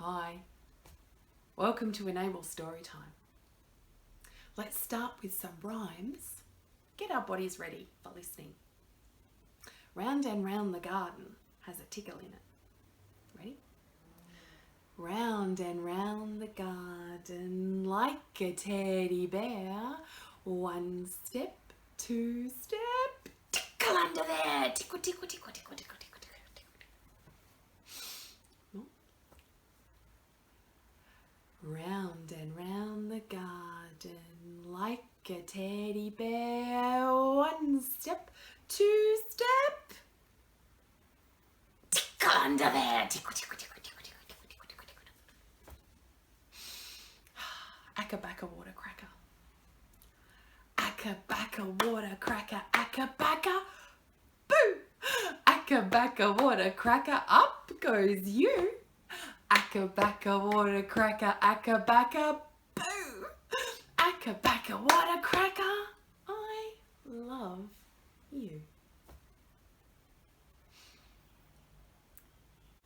Hi, welcome to Enable Storytime. Let's start with some rhymes. Get our bodies ready for listening. Round and round the garden has a tickle in it. Ready? Round and round the garden like a teddy bear. One step, two step, tickle under there. Tickle, tickle, tickle, tickle, tickle, tickle, tickle, tickle. Round and round the garden like a teddy bear. One step, two step, tickle under there. Tickle, tickle, tickle, tickle, tickle, tickle, tickle, tickle, tickle. Acca-bacca water cracker. Acca-bacca water cracker. Acca-bacca. Boo! Acca-bacca water cracker. Up goes you. Acca-bacca water cracker, acca-bacca, boo! Acca-bacca water cracker, I love you.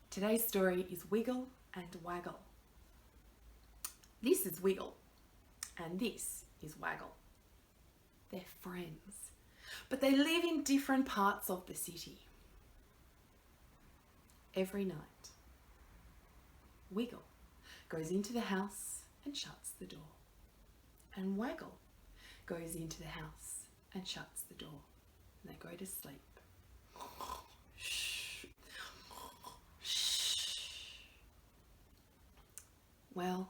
Today's story is Wiggle and Waggle. This is Wiggle and this is Waggle. They're friends, but they live in different parts of the city. Every night, Wiggle goes into the house and shuts the door. And Waggle goes into the house and shuts the door. And they go to sleep. Shh. Shh. Well,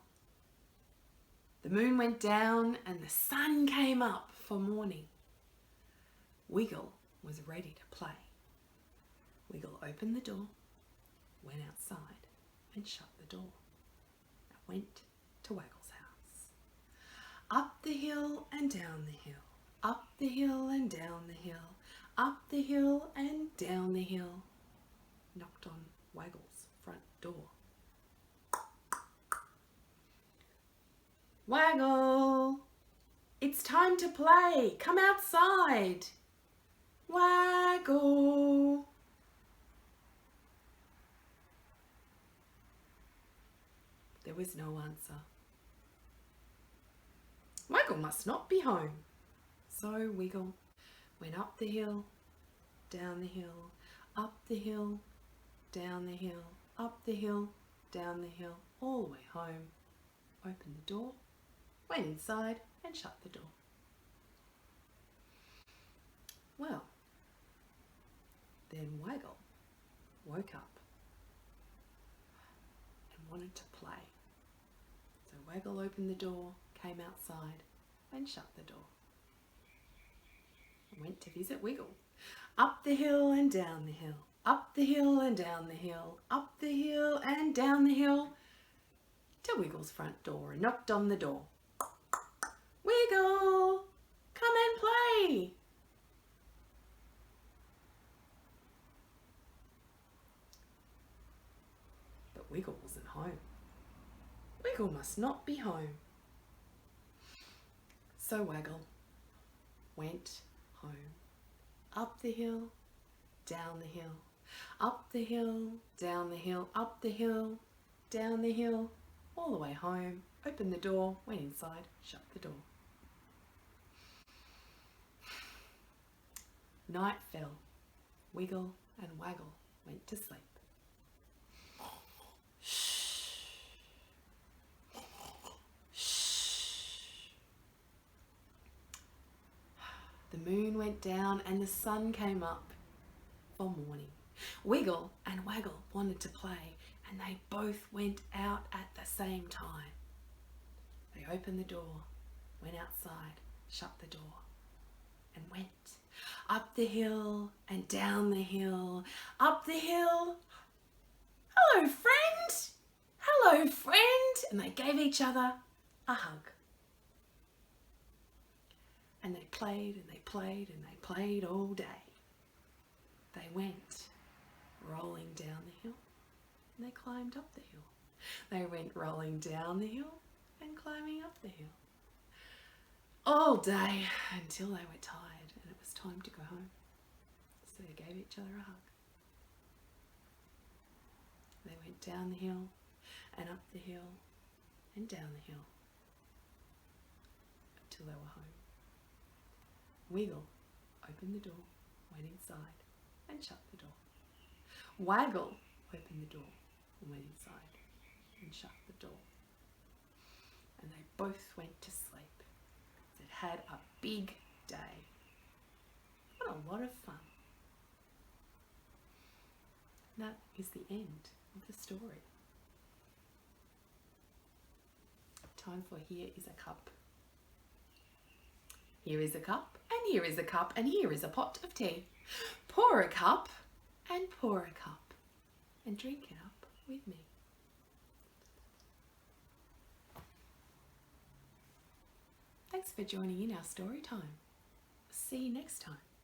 the moon went down and the sun came up for morning. Wiggle was ready to play. Wiggle opened the door, went outside, and shut the door and went to Waggle's house. Up the hill and down the hill, up the hill and down the hill, up the hill and down the hill. Knocked on Waggle's front door. Waggle, it's time to play. Come outside. Waggle. There was no answer. Waggle must not be home. So Wiggle went up the hill, down the hill, up the hill, down the hill, up the hill, down the hill, all the way home. Opened the door, went inside and shut the door. Well, then Waggle woke up and wanted to play. So Waggle opened the door, came outside and shut the door. And went to visit Wiggle. Up the hill and down the hill, up the hill and down the hill, up the hill and down the hill, to Wiggle's front door and knocked on the door. Wiggle, come and play. But Wiggle wasn't home. Wiggle must not be home. So Waggle went home. Up the hill, down the hill, up the hill, down the hill, up the hill, down the hill, all the way home. Opened the door, went inside, shut the door. Night fell. Wiggle and Waggle went to sleep. The moon went down and the sun came up for morning. Wiggle and Waggle wanted to play and they both went out at the same time. They opened the door, went outside, shut the door and went up the hill and down the hill, up the hill. Hello, friend. Hello, friend. And they gave each other a hug. And they played and they played and they played all day. They went rolling down the hill and they climbed up the hill. They went rolling down the hill and climbing up the hill. All day until they were tired and it was time to go home. So they gave each other a hug. They went down the hill and up the hill and down the hill till they were home. Wiggle opened the door, went inside and shut the door. Waggle opened the door and went inside and shut the door. And they both went to sleep. They'd had a big day. What a lot of fun. That is the end of the story. Time for Here is a Cup. Here is a cup, and here is a cup, and here is a pot of tea. Pour a cup, and pour a cup, and drink it up with me. Thanks for joining in our story time. See you next time.